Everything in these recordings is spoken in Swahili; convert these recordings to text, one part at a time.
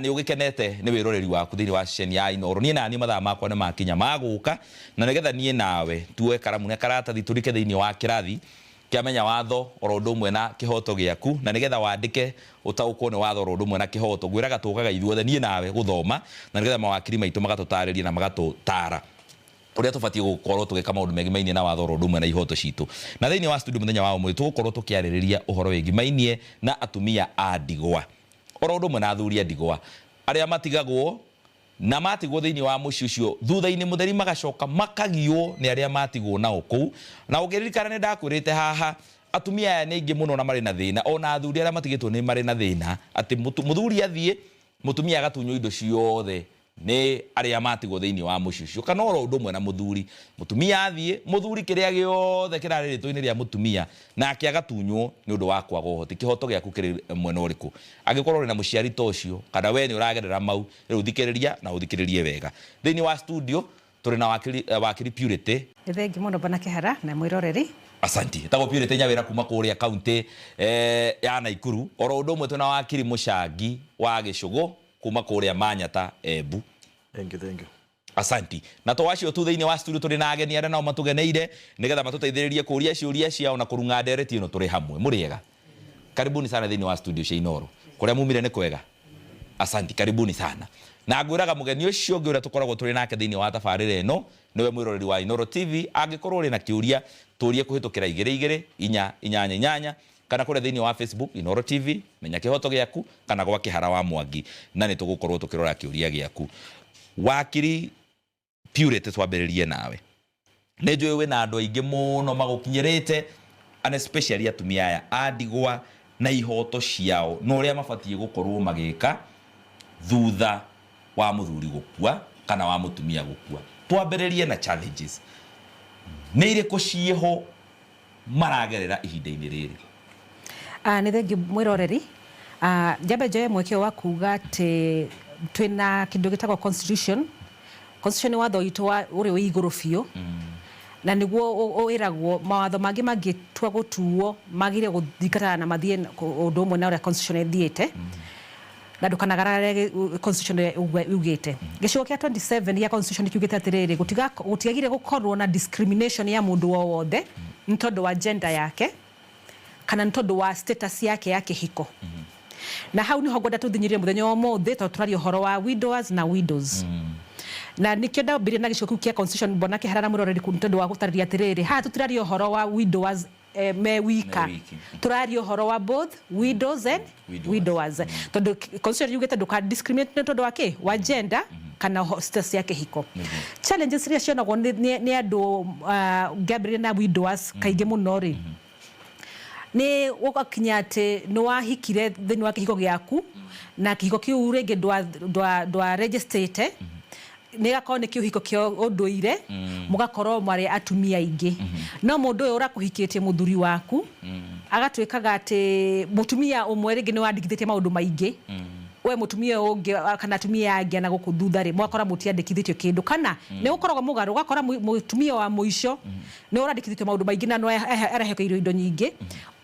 Ni ugikenete ni wiroreri waku thini wa ceceni ya Inooro nie na ni mathaa makwa ni makinya maguka na nigetha nie nawe tuwe karamu ne karatathi turike thini wa kirathi kiamenya watho orondo mwe na kihoto giaku na nigetha wandike utauko ni watho orondo mwe na kihoto gwiraga tukaga ithuothe nie nawe guthoma na nigetha mawakiri maitu magatutariria na magatutara uria tubatie gukorwo tugika maundu megimainie na watho orondo mwe na ihoto citu na thini wa studio muthenya wa umwe tugukorwo tukiaririria uhoro wegimainie na atumia a ndigwa orondo mwe na athuri a ndigwa aria matigagwo na matigwo thini wa muci ucio thutha-ini mutheri magacoka makagio ni aria matigwo nao kou na ugiririkana ni ndakwirite haha atumia aya ni ingi muno na mari na thina ona athuri aria matigitwo ni mari na thina ati muthuri athie mutumia agatunyo indo ciothe ni aria matigwo thini wa muci ucio kana orondo mwe na muthuri mutumia athie muthuri kiria giothe kiraririto-ini ria mutumia na akiagatunywo ni undu wa kwaga uhoti kihoto giaku kiri mwena uriku agikorwo na muciari tocio kana we ni uragerera mau riu thikiriria na uthikiririe wega thini wa studio turi na wakiri Purity thengi muno bana kihara na mwiroreri asanti tago Purity nyawira kuma kuria county ya Naikuru orondo mwe tuna wakiri Mucangi wa Gicugu kuma kuria Manyata Embu. Thank you. Asanti. Na twacio tu thini wa studio turi na ageni aria nao matugeneire nigetha matuteithiririe kuria ciuria ciao na kurunga ndereti ino turi hamwe muriega. Karibuni sana thini wa studio cia Inooro. Kuria mumire ni kwega. Asanti, karibuni sana. Na ngwiraga mugeni ucio ngi uria tukoragwo turi nake thini wa tabarira ino niwe mwiroreri wa Inooro TV angikorwo ri na kiuria turie kuhitukira 22 kana kure thini wa Facebook Inooro TV menya kihoto giaku kana gwa kihara wa Mwangi na ni tugukorwo tukirora kiuria giaku wakiri Purity twambiririe nawe ni njui we na andu aingi muno magukinyirite and especially atumia aya andigwa na ihoto ciao no ria mabatie gukorwo magika thutha wa muthuri gukua kana wa mutumia gukua twambiririe na challenges ni iriku cieho maragerera ihinda-ini riri. Ni thengi mwiroreri jabe joye mwekeo wa kuga ati twina kindu gitagwo constitution watho itu uri wi iguru biu na niguo wiragwo mawatho mangi mangitwa gutuo magire guthikana na mathie undu umwe na uria constitution ethiite na ndukanagarare constitution ugite gicigo kia 27 ya constitution kiugite atiriri gutigagire gukorwo na discrimination ya mundu wothe ntondo wa gender yake kana ntondo wa status yake ya kihiko na hau ni hogoda tuthinyirie muthenya wa mothe to turario horo wa widowers na widows na nikio da bire na gicigo kia constitution bona ke harana muroreri kuntondo wa gutariria atiriri ha tutirario horo wa widowers me wika turario horo wa both widows and widowers tondo constitution yugete nduka discriminate ntondo wake wa gender kana status yake hiko challenges ria cionagwo ni andu Gabriel na widowers kaige muno ri ni ugakinya ati no wahikire thini wa kihiko giaku na kihiko kiu rege dwa registrate ni gakone ni kihiko kio unduire mugakorwo mari atumia ingi no mundu uyu urakuhikitie muthuri waku agatwikaga ati mutumia umwe rege ni wandikithite maundu maingi we mutumia ungi kana atumia angi na gukuthutha ri mwakora mutiandikithitio kindu kana ni ukoragwo mugaru ugakora mutumia wa muico ni urandikithitio maundu maingi na no arahekeirwo indo nyingi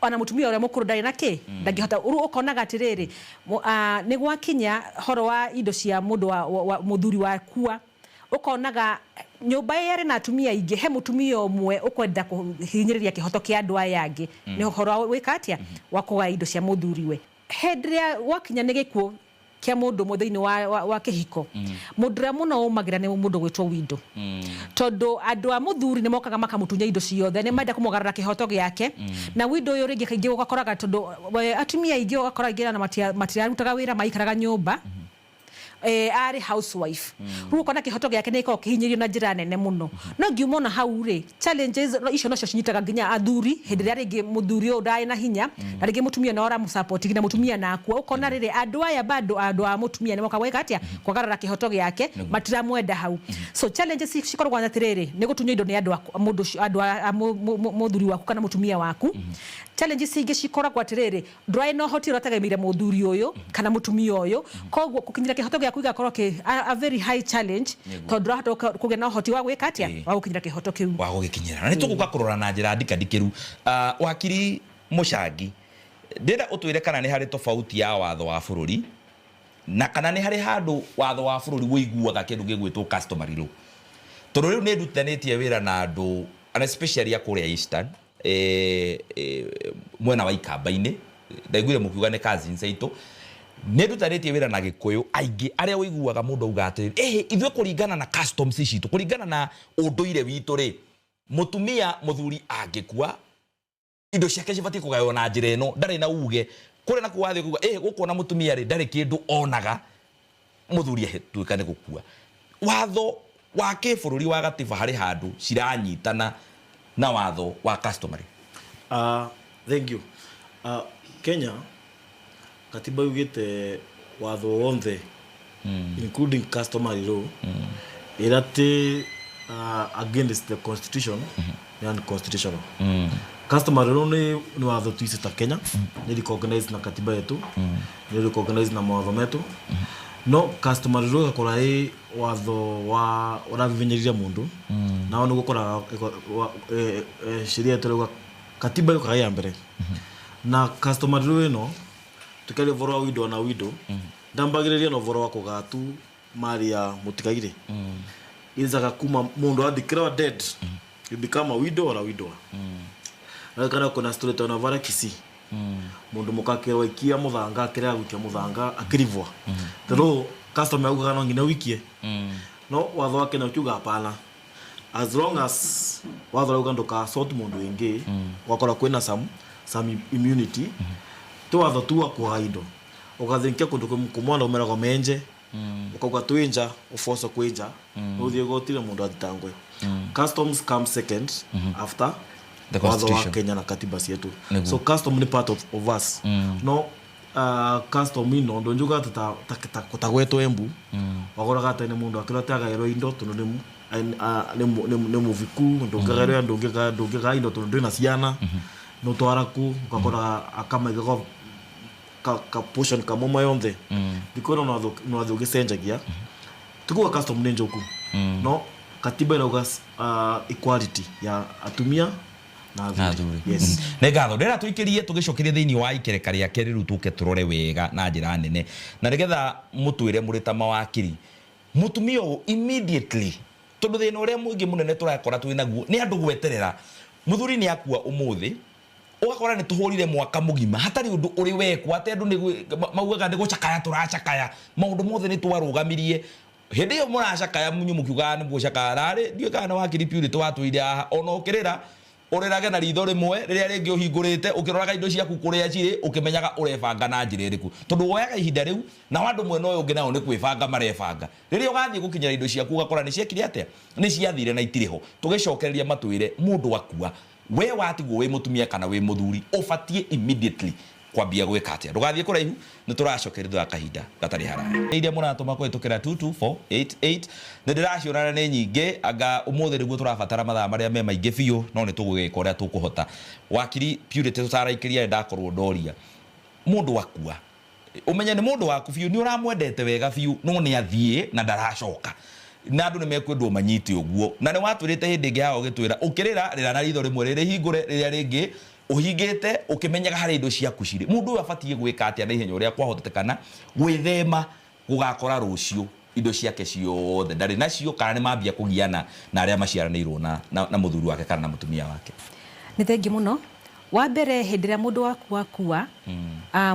ona mutumia uria mukuru ndari naki ndangihota ukonaga atiriri ni gwakinya horo wa indo cia mundu wa muthuri wa kuwa ukonaga nyumba yari na atumia ingi he mutumia umwe ukwenda kuhinyiriria kihoto kia andu aya angi ni horo wikatia wakuga indo cia muthuri we hedria wakinya ni gikuo kia mundu muthini wa kihiko mudra muno umagira ni mundu gwitwo windo tondu andu a muthuri ni mokaga makamutunya indo ciothe ni menda kumugarara kihoto giake na windo uyu ringi kaingi ugakoraga tondu atumia ingi ugakora ingi na matirarutaga wira maikaraga nyumba ari housewife ruko na kihoto giake ni ko kihinyirio na njira nene muno no ngiumona hau ri challenges icio no cio cinyitaga nginya athuri hindi ria ringi muthuri uyu ndai na hinya na ringi mutumia no ra musupport na mutumia nakwa ukona riri andu aya bado andu a mutumia ni moka gweka atia kwagarara kihoto giake matiramwenda hau so challenges cikoragwo na tiriri ni gutunyo indo ni andu a muthuri waku kana mutumia waku challenges ingi cikoragwo atiriri ndrai no hoti rotagemire muthuri uyu kana mutumia uyu kogwo kukinyira kihoto giaku igakorwo a very high challenge tondu rahoto kugena hoti wa gwika atia wa gukinyira kihoto kiu wa gugikinyira na ni tuguka kurora na njira ndikadikiru wakiri Mucangi ndenda utwire kana ni hari tofauti ya watho wa bururi na kana nĩ harĩ handũ watho wa bũrũri wĩiguaga kĩndũ gĩgwĩtwo customary law. Tondũ rĩu nĩ ndutanĩtie wĩra na andũ and especially akũrĩa Eastern mwena wa Ikamba-inĩ, ndaiguire mũkiuga nĩ cousins aitũ, nĩ ndutanĩtie wĩra na Gĩkũyũ aingĩ arĩa wĩiguaga mũndũ auga atĩrĩrĩ ithuĩ kũringana na customs citũ, kũringana na ũndũire witũ rĩ, mũtumia mũthuri angĩkua indo ciake cibatie kũgaywo na njĩra ĩno, ndarĩ na uge kũrĩ na kuwathĩ kuga gũkũ na mũtumia rĩ ndarĩ kĩndũ onaga mũthuri ahĩtuĩka nĩ gũkua. Watho wa kĩbũrũri wa gatiba harĩ handũ ciranyitana na watho wa customary? Thank you. Kenya katiba yugite watho wothe including customary law irate against the constitution and constitutional. Customary law ni watho tuise ta Kenya ni recognized na katiba yetu, ni recognized na mawatho metu. No customary law gakora watho wa uravivinyiria mundu nao ni gukora sheria yetu katiba yuko ya mbere na customary law ino tukari voro wido na wido ndambagiriria no voro wako gatu maria mutikaire izaga kuma mundu adikira dead you become a widow or a widower. Na kana kuna story tona vara kisi mundu mukakirwa ikia muthanga akira gukia muthanga akirivwa tero customer yuko no ngina wikie no watho wake na ukiuga hapana, as long as watho yuko ndoka sort mundu wengi wakora kwina some immunity to watho tu wa indo ukathinkia kundu kumwana umera kwa menje ukauga twinja ufoso kwinja uthie gotire mundu atitangwe. Customs come second after the constitution wa Kenya na katiba yetu. So custom ni part of us. No custom ino ndo njuga tutagweto embu wakora gata ni mundu akirataga ero indo tundu ne muviku ndo ngagero ndo ngiga indo tundu na ciana no twaraku ukakora akama igago ka portion kama mayonde bikoro no atho gicenjagia tukuwa custom ni njoku no katiba ina equality ya atumia na athuri. Yes. Negatho ndera tuikirie tugicokerie thiini wa ikereka ria keriru tuke turore wega na njira nene na nigetha mutwire muri ta mawakiri mutumia immediately tondu thina uria mwingi munene turakora twinaguo ni andu gweterera muthuri ni akua umuthi ugakora ni tuhurire mwaka mugima hatari undu uri wekwa ate andu ni maugaga ni gucakaya turacakaya maundu mothe ni twarugamirie hindi yo muracakaya munyu mukiuga ni gucakaya rari ndio kana wakiri pure twatuire aha ona ukirira urerage na ritho rimwe riria ringi uhingurite ukiroraga indo ciaku kuria ciri ukimenyaga urebanga na njira iriku tondu woyaga ihinda riu na wandu mwena uyu ungi nao ni kwibanga marebanga riria ugathie gukinyira indo ciaku ugakora ni ciekire atia ni ciathire na itiriho tugicokereria matwire mundu akua we watigwo we mutumia kana we muthuri ubatie immediately kwambia gwika atia ndugathie kuraihu ni turacokerithwa kahinda gatari haraya iria muratuma kwitukira 22488 ni ndiraciona ni nyingi anga umuthi riguo turabatara mathaa maria me maingi biu no ni tugugika uria tukuhota wakiri purity tutaraikiria ndakorwo ndoria mundu akua umenye ni mundu waku biu ni uramwendete wega biu no ni athie na ndaracoka na andu ni mekwendwo manyite uguo na ni watwirite hindi ngi hao gitwira ukirira rira na ritho rimwe riri hingure riria ringi uhingite ukimenyaga hari indo ciaku ciri mundu abatie gwika atia na ihenya uria kwahotekana gwithema gugakora rucio indo ciake ciothe ndari nacio kana ni mambia kugiana na aria maciaranirwo na muthuri wake kana na mutumia wake. Ni thengi muno wa mbere hindira mundu waku akua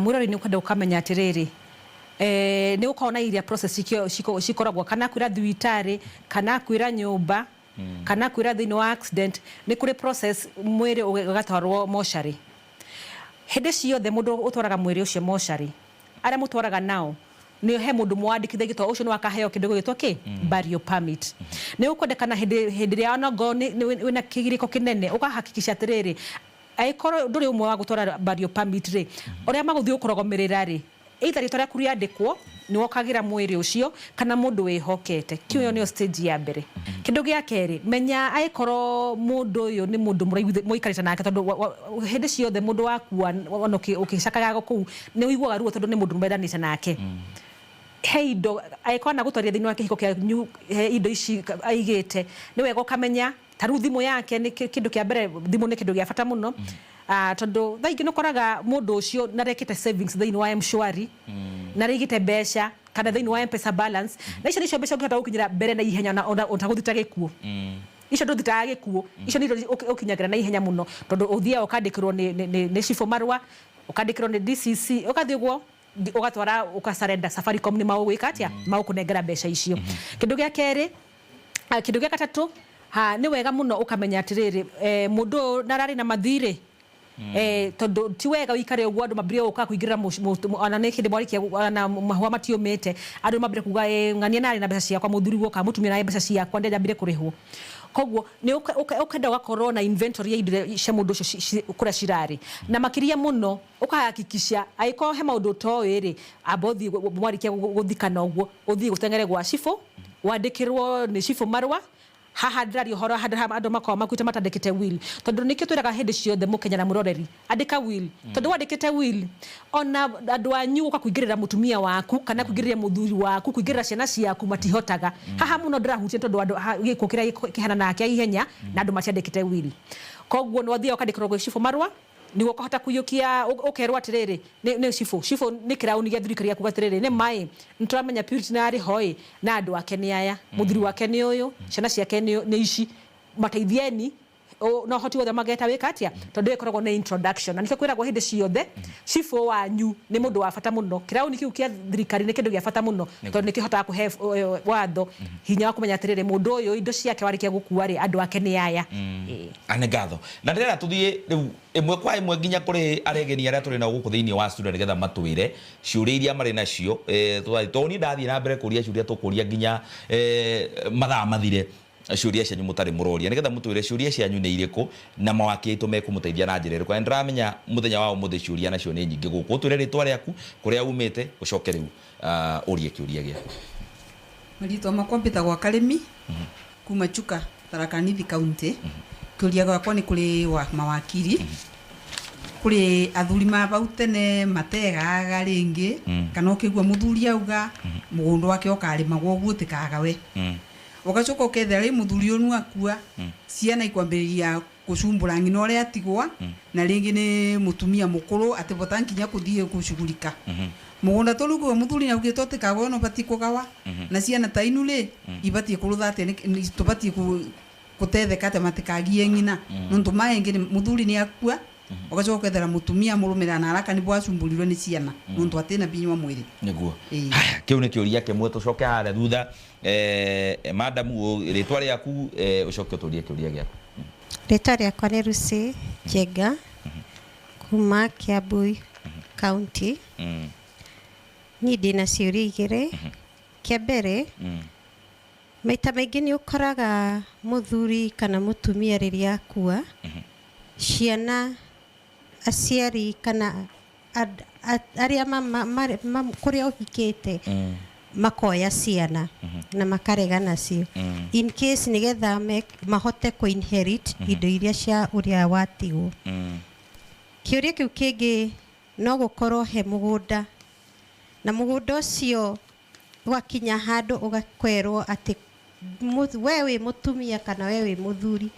mwirori ni ukwenda ukamenya atiriri ni ukaona iria process cikoragwo kana kwira thiwitari kana kwira nyumba kana kwira thini wa accident ni kuri process mwiri ugatwarwo moshari hindi ciothe mundu utwaraga mwiri ucio moshari aria mutwaraga nao ni he mundu mwandikithe gitwa ucio ni wakaheo kindu gitwa burial permit ni ukwendekana hindi ya onago wina kigiriko kinene ukahakikisha atiriri aikoro nduri umwe wa gutwara burial permit ri uria maguthi ukorogomerera ri either ritwa riaku riandikwo ni wokagira mwiri ucio kana mundu wihokete kiyo ni stage ya mbere. Kindu gia keri menya aikoro mundu uyu ni mundu muikarita nake tondu hindi ciothe mundu wakua onoki ukicakaga goku ni wiguaga ruo tondu ni mundu mwendanite nake heido aikona gutwaria thini wake hiko kia indo ici aigite ni wega ukamenya taru thimu yake ni kindu kia mbere thimu ni kindu gia bata muno tondu thaingi no koraga mundu ucio narekite savings thini wa M-Shwari na rigite besha kana thĩinĩ wa M-Pesa balance na icio nĩcio mbeca ũngĩhota gũkinyĩra mbere na ihenya ona ũtagũthita gĩkuũ icio ndũthitaga gĩkuũ icio nĩ ũkinyagĩra na ihenya mũno tondũ ũthiaga ũkandĩkĩrwo nĩ cibũ marũa ũkandĩkĩrwo nĩ DCC ũgathiĩ ũguo ugatwara ukasarenda Safaricom ni maugwika atia maukũnengera mbeca icio kindu gĩa kerĩ kindu gĩa gatatu ni wega muno ukamenya atiriri mundu narari na mathire tondu ti wega uikare uguo andu mambire uka kuingirira ana ni kindi mwarikia ana mahua matiumite andu mambire kuga ng'ania nari na mbeca ciakwa muthuri woka mutumia na mbeca ciakwa ndejambire kurihwo koguo ni ukenda ugakorwo na inventory ya indo cia mundu ucio kuria cirari na makiria muno ukahakikisha aiko he maundu to iri abothi mwarikia guthikana uguo uthii gutengere gwa cifo wandikirwo ni cifo marwa haha ndirari uhoro andu makwa makuite matandikite will tondu nikio twiraga hindi ciothe mukenya na muroreri andika will tondu wandikite will ona andu anyu uka kuingirira mutumia waku kana kuingirira muthuri waku kuingirira ciana ciaku matihotaga haha muno ndirahutia tondu andu gikukira kihana nake ihenya na andu matiandikite will koguo no thia ukandikirwo gwa cifo marwa niwo kohota kuyukia ukerwo atiriri ni cifo ni kirauni gya thirikari yaku atiriri ni mai nturamenya purity na ari hoi na andu ake ni aya muthuri wake ni uyu ciana ciake ni ici mateithieni no hoti wothe mageta wikatia tondu ikoragwo ni introduction na nikio kwiragwo hindi ciothe cifo wanyu ni mundu wa bata muno kirauni kiu kia thirikari ni kindu gya bata muno tondu nikihota kuhe watho hinya wa kumenya atiriri mundu uyu indo ciake warikia gukua ri andu ake ni aya anegatho na ndira tuthie riu imwe kwa imwe nginya kuri aregeni aria turi na guku thiini wa studio nigetha matwire ciuria iria mari nacio toni ndathie na mbere kuria ciuria tukuria nginya mathaa mathire ciuria cianyu mutari muroria nigetha mutwire ciuria cianyu ni iriku na mawaki aitu mekumuteithia na njira iriku ndiramenya muthenya wa umuthi ciuria nacio ni nyingi guku utwire ritwa riaku kuria umite ucoke riu urie kiuria giaku Marito makompita gwa Karimi kuma Chuka Tharaka Nithi County kiuria gwakwa ni kuri wa mawakiri kuri athuri mabau tene mategaga ringi kana ukigwa muthuri auga mugundu wake ukarimagwo guo tikaga we ugacoka ukethera ri muthuri onu akua ciana ikwambiriria kucumbura ngino ria atigwa na ringi ni mutumia mukuru atibota nkinya kuthie kushugulika mugunda tolu kwa muthuri na ugito tikaga no bati kugawa na ciana ta inu ri ibati kurutha ati ni tubati kutetheka te matikagie ngina nontu maengi muthuri ni akua ugacoka ukethera mutumia murumira na haraka ni bwacumburirwe ni ciana nontu atina binywa mwiri niguo haya kiu ni kiuria kimwe tucoke hara thutha madam ritwa riaku ucoke turie kiuria giaku ritwa riakwa ni Lucy Jega kuma Kiambu County ni ndina ciuria igiri kia mbere maita maingi ni ukoraga muthuri kana mutumia riria akua ciana aciari kana aria kuria uhikite makoya ciana na makarega nacio in case nigetha mahote ku inherit indo iria cia uria watigwo kiuria kiu kingi no gukorwo he mugunda na mugunda ucio wakinya handu ugakwerwo ati wewe mutumia kana wewe muthuri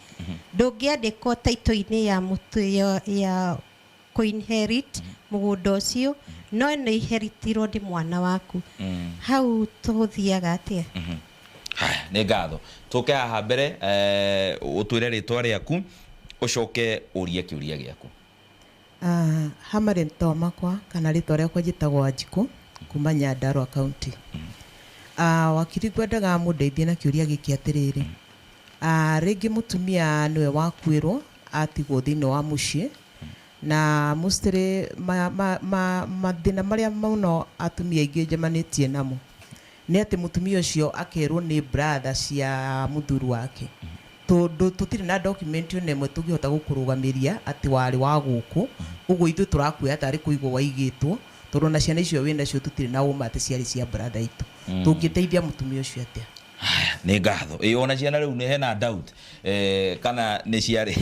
ndungiandikwo taito-ini ya mutu ya ku inherit mugunda ucio no ni inheritirwo ndi mwana waku hau tuthiaga atia haya ni ngatho tuke haha mbere utwire ritwa riaku ucoke urie kiuria giaku hamare ntwa makwa kana ritwa riakwa njitagwo Wanjiku kuma Nyandarua County wakiri gwendaga mundeithie na kiuria giki atiriri ringi mutumia niwe wakwirwo atigwo thiini wa mucii na mustiri mathina maria muno atumia aingi njemanitie namo ni ati mutumia ucio akerwo ni brother cia muthuri wake tondu tutiri na document one mwe tungihota gukurugamiria ati wari wa guku uguo ithu turakuya tari kuigwo waigitwo tondu na ciana icio wina cio tutiri na uma ati ciari cia brother itu tungiteithia mutumia ucio atia ni ngatho ona ciana riu ni hena doubt kana ni ciari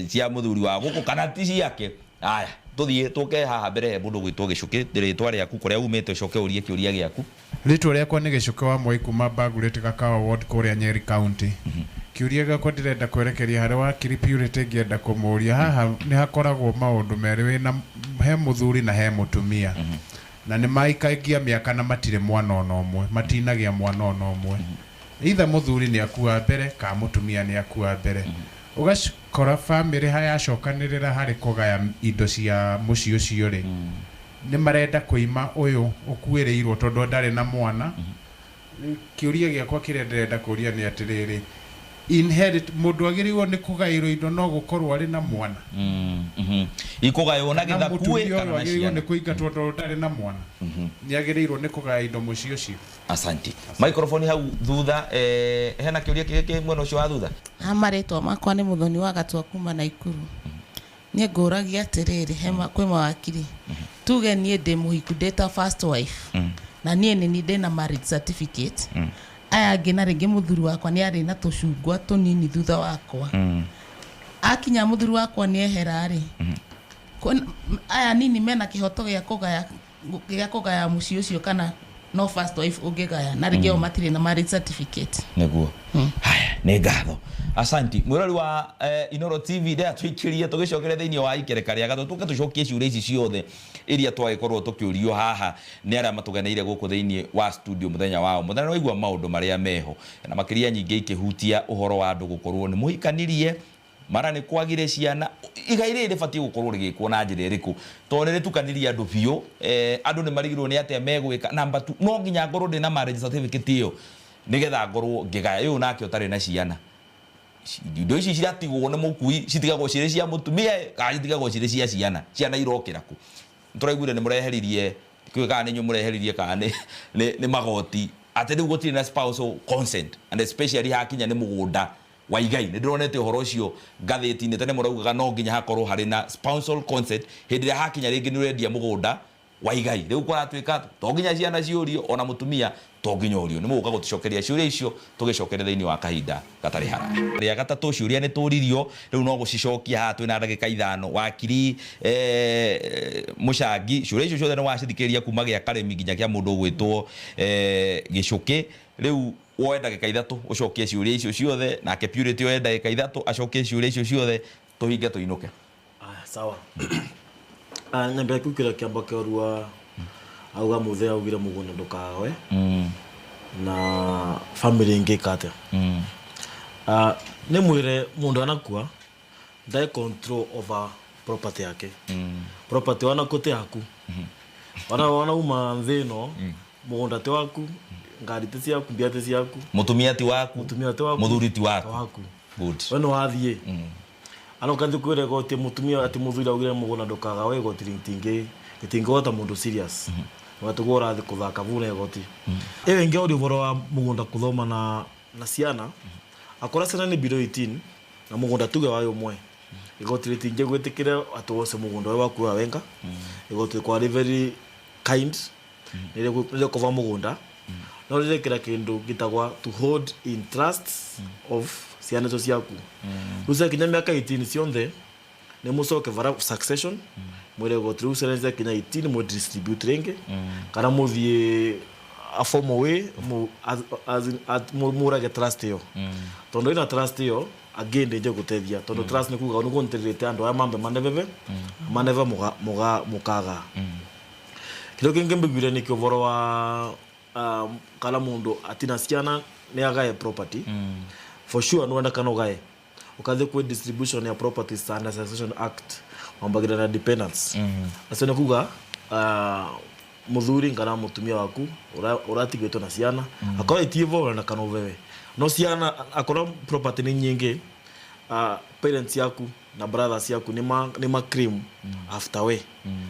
cia muthuri wa guku kana ti ciake haya tuthie tuke haha mbere mundu gwitwo gicuki ritwa riaku kuria umite ucoke urie kiuria giaku ritwa riakwa ni gicuki wa Mwai kuma Bagureti Gakawa ward kuria Nyeri County kiuria gakwa ndirenda kwerekeria hari wa kiri Purity ngienda kumuria haha ni hakoragwo maundu meri wina he muthuri na he mutumia na nĩ maikagia mĩaka na matirĩ mwana ona ũmwe matinagia mwana ona ũmwe either mũthuri nĩ akua mbere ka mũtumia nĩ akua mbere ũgakora family yacokanĩrĩra harĩ kũgaya indo cia mũciĩ ũcio rĩ nĩ marenda kũima ũyũ ũkuĩrĩirwo tondũ ndarĩ na mwana kĩũria gĩakwa kĩrĩa ndĩrenda kũria nĩ atĩrĩrĩ inherit mũndũ agĩrĩirwo nĩ kũgaĩrwo indo no gũkorwo arĩ na mwana ikũgaĩrwo na gĩthakue kana na ciana nĩ kũingatwo tondũ ndarĩ na mwana nĩ agĩrĩirwo nĩ kũgaya indo mũciĩ ũcio. Asanti. Microphone hau thutha hena kĩũria kĩngĩ mwena ũcio wa thutha. Marĩtwa makwa nĩ Mũthoni wa Gatua kuma Naikuru. Niĩ ngũragia atĩrĩrĩ kwĩ mawakiri tuge niĩ ndĩ mũhiku ndĩta first wife na niĩ nĩ ndĩna marriage certificate aya angĩ na rĩngĩ mũthuri wakwa nĩ arĩ na tũcungwa tũnini thutha wakwa akinya mũthuri wakwa nĩ ehera rĩ aya nini mena kĩhoto gĩa kũgaya mũciĩ ũcio kana no first wife ũngĩgaya na rĩngĩ o matirĩ na marriage certificate nĩguo haya nĩ ngatho. Asanti. Mwirori wa Inoro TV ndia twikirie tugicokere thiini wa ikereka ria gatatu tuke tucokie ciuria ici ciothe iria twagikorwo tukiurio haha ni aria matugeneire guku thiini wa studio muthenya wao muthenya no igua maundu maria meho na makiria nyingi ikihutia uhoro wa andu gukorwo ni muhikanirie mara ni kwagire ciana igaire ribati gukorwo rigikwo na njira iriku to ni ritukanirie andu biu andu ni marigirwo ni atia megwika number 2 no nginya ngorwo ndi na marriage certificate iyo nigetha ngorwo ngigaya uyu nake utari na ciana indo ici ciratigwo nĩ mũkui citigagwo cirĩ cia mũtumia kana citigagwo cirĩ cia ciana irokĩra ku tũraiguire nĩ mũreheririe kwĩga nĩ nyũ mũreheririe kana nĩ magoti atĩ rĩu gũtirĩ na spousal consent and especially hakinya nĩ mũgũnda wa igai nĩ ndĩronete ũhoro ũcio ngathĩti-inĩ tene mũraugaga no nginya hakorwo harĩ na spousal consent hĩndĩ ĩrĩa hakinya rĩngĩ nĩ ũrendia mũgũnda wa igai rĩu kũratuĩka to nginya ciana ciũrio ona mũtumia to nginya ũrio nĩ mũgũka gũtucokeria ciũria icio tũgĩcokere thĩinĩ wa kahinda gatarĩ haraya rĩa gatatũ ciũria nĩ tũririo rĩu no gũcicokia haha twĩna ndagĩka 5 wakiri mũcangi ciũria icio ciothe nĩ wacithikĩrĩria kuma gĩa Karemi nginya kĩa mũndũ ũgwĩtwo Gĩcũkĩ rĩu woe ndagĩka 3 ũcokie ciũria icio ciothe nake Purity oe ndagĩka 3 acokie ciũria icio ciothe tũhinge tũinũke. Sawa. Nyambe kukira kiamba kiorua auga muthe augire mugunda ndukagawe na family ingikate ne mwire mundu anakua ndai control over property yake property wana kote yaku wana uma thino mugunda te waku ngari te ciaku mbia te ciaku mutumia ti waku muthuri ti waku good wena wathie ano kanzi kwire goti mutumia ati muthuri augire mugunda ndukagawe goti gitingota mundu serious watugora thi kuthaka vune goti ewe ngeori voro wa mugunda kuthoma na ciana akora ciana ni biro 18 na mugunda tuge wayo mwe igoti ritinge gwetikire atwose mugunda waku wa wenga igoti kwa very kind nile kova mugunda no rire kira kindu gitagwa to hold in trust of ciana zo ciaku usa kinya miaka 18 cionthe ne musoke vara succession mwere goti userenze kinya 18 mo distribute renge kana muthie a form way mu murage trust yo tondo ina trust yo agende je gutethia tondo trust ni kuga ni gonterete ando aya mambe maneveve maneva mukaga kilo kinge mbigire ni kivoro wa kala mundu atina ciana ni agae property for sure no enda kana gae ukathe ku distribution ya properties under succession act mambagira na dependents asena kuga muthuri ngana mutumia waku uratigwetwo na ciana akora itivo na kana wewe no ciana akora property ni nyingi parents yaku na brothers yaku ni ma cream after we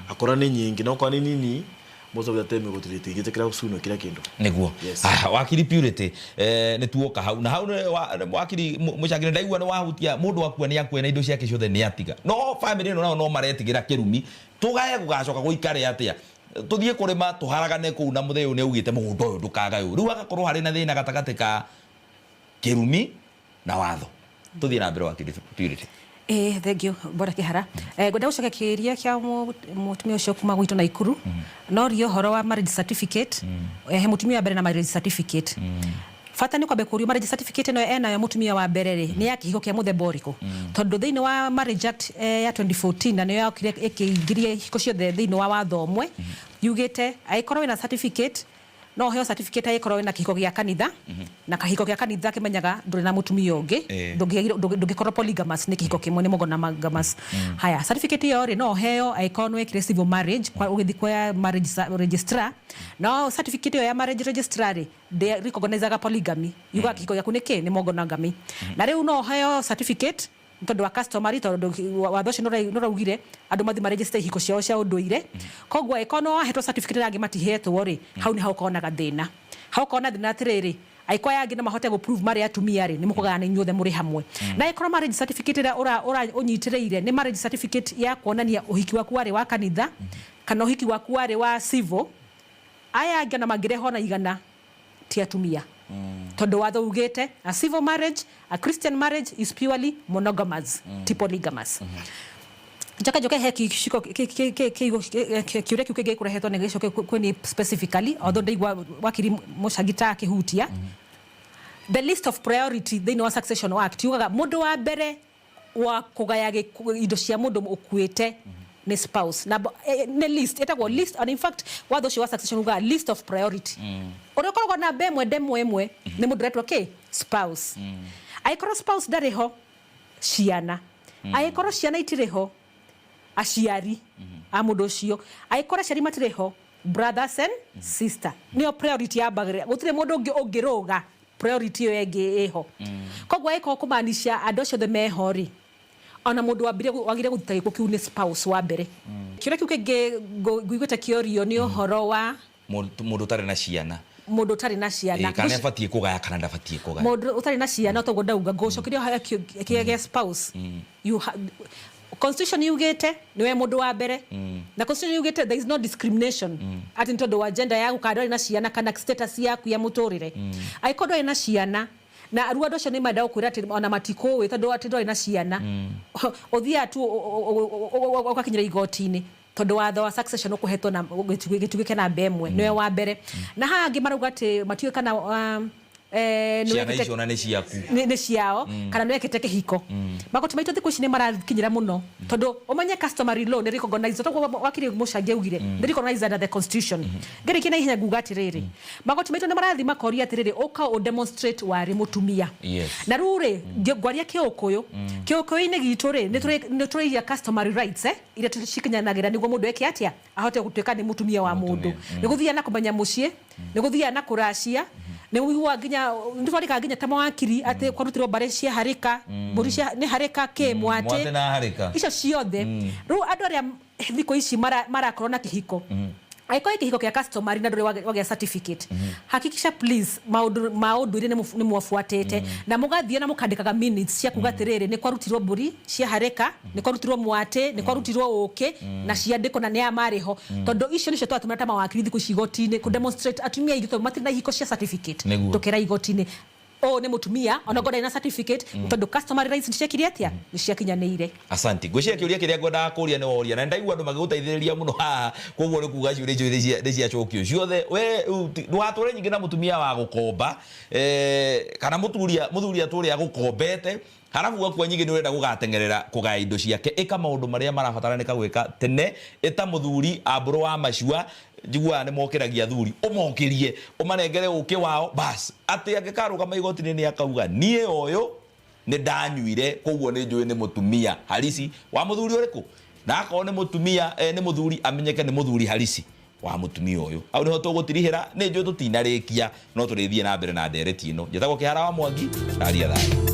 akora ni nyingi no kwa nini mozo ya teme gotirite gitekira kusuno kila kindu niguo wakiri Purity ni tuoka hau na hau wakiri mucagire ndaigua ni wahutia mundu wakua ni yakue na indo ciake ciothe ni atiga no family no maretigira kirumi tugaye gugacoka guikare atia tuthie kurima tuharagane ku na mutheu ni ugite mugunda uyu ndukagayo riu agakorwo hari na thina gatagati ka kirumi na watho tuthie na mbere wakiri Purity. Thank you bora kihara gwenda gucoka kiria kia mutumia ucio kuma gwitu Naikuru no rio horo wa marriage certificate he mutumia mbere na marriage certificate fata ni kwambe kurio marriage certificate no ena ya mutumia wa mbere ri ni ya kihigo kia muthemba uriku tondu thiini wa marriage act ya 2014 na niyo yakire ikiingirie hiko ciothe thiini wa watho omwe yugite aikorwo na certificate no heo certificate aikorwo na kihiko gya kanitha na kahiko gya kanitha kimenyaga nduri na mutumia ungi ndugikorwo polygamous ni kihiko kimwe ni monogamous haya certificate yo ri no heo aikorwo ekire civil marriage kwa ugithi kwa marriage registrar no certificate yo ya marriage registrar de recognize polygamy yuga kihiko gya kunike ni monogamy na riu no heo certificate tondu wa customary tondu watho cio noraugire andu mathi maregister ihiko ciao cia unduire kogwo ikono ahetwo certificate yangi matihetwo ri hau ni haukorwo gathina haukorwo thina atiriri aikwa yangi na mahote go prove mari atumia ri ni mukugana inyuothe muri hamwe na ikorwo marriage certificate ira unyitiriire ni marriage certificate ya kuonania uhiki waku wari wa kanitha kana uhiki waku wari wa civil aya ngana magireho na igana ti atumia tondu watho ugite a civil marriage a Christian marriage is purely monogamous ti polygamous joke he kishiko kiure kiuke kurehetwo ne gicoke kweni specifically although ndaigwa wakiri mucagita kihutia the list of priority they know succession act yugaga mundu wa mbere wa kugaya indo cia mundu ukuite ni spouse na ne list etagwo list and in fact watho cio succession uga list of priority orokorwo na bemwe demwe ni mundu retwo ke spouse aikoro spouse dariho ciana aikoro ciana itiriho aciari a mundu cio aikoro ciari matiriho brothers and sister ni priority ya bagre gutire mundu ungiruga priority yo yengi iho kogwa iko kumanisha ando cio the mehori ona mundu wagire guthai ko kiune spouse wa mbere kire kiuke guigweta kiorio ni uhoro wa mundu tare na ciana mundu tari na ciana kana fatie kugaya kana ndafatie kugaya mundu utari na ciana to ndauga ngocokirio haya kiege spouse you constitution yugete niwe mundu wa mbere na constitution yugete there is no discrimination ati ntondo wa gender yaku kada na ciana kana status yaku ya muturire aikodo ina ciana na arua docio ni madao kwira ati ona matiko we tondu ati ndo ina ciana othia tu okakinyira igotini tondu watho wa succession ukuhetwo na gitugike na bemwe niwe wa mbere na hangi marauga ati matiwe kana ciana icio na ni ciaku ni ciao kana no ekete kihiko magoti maito thiku ici ni marakinyira muno tondu umenye customary law ni recognize to wakiri mucangia ugire ni recognize under the constitution ngiri kina ihenya gugati riri magoti maito ni marathi makoria atiriri uka o demonstrate wari mutumia na rure ngwaria kiukuyu kiukuyu-ini gitu ri ni turi ya customary rights ire tushikinyanagira niguo mundu eke atia ahote gutuika ni mutumia wa mundu ni guthia na kumenya mucie ni guthia na kuracia ne wiwa ginya ndifalika ginya tama wakiri ate kwarutirwo bare cia harika mburi cia ni harika ke mwate na harika icio ciothe ru andu aria thiko ici marakorwo na kihiko aiko kihiko kia customary na ndore wage certificate hakikisha please maundu ire ni mwafuatete na mugathie na mukandikaga minutes cia kugatirire ni kwarutirwo mburi cia harika ni kwarutirwo mwate ni kwarutirwo uke na ciandiko na ni amariho tondu icio nicio twatumira ta mawakiri thiku cigotini ku demonstrate atumia igito matiri na ihiko cia certificate tukera igotini ni mutumia ona goda ina certificate tondu customary rights nicekiri atia niciakinyanire asante gwiciria kiuria kiria ngwenda kuria ni woria na ndaigua andu magiguteithiriria muno haha koguo ni kuga ciuria icio ni cia cokio ciothe we ndwature nyingi na mutumia wa gukomba kana muthuri aturi agukombete harafu gakwa nyingi ni urenda gugatengerera kugaya indo ciake ika maundu maria marabataranika gwika tene eta muthuri aburo wa macua jigua ne mokeragia thuri umokirie umanengere uke wao bas ati agikaruga maigotini ni akauga nie oyo ne danyuire koguo ni njui ni mutumia halisi wa muthuri uriku na akao ni mutumia ni muthuri amenyeke ni muthuri halisi wa mutumia uyu au ni hoto gutirihira ni njui tutinarikia no turithie na mbere na ndereti ino njetagwo Kihara wa Mwangi ndaria thai.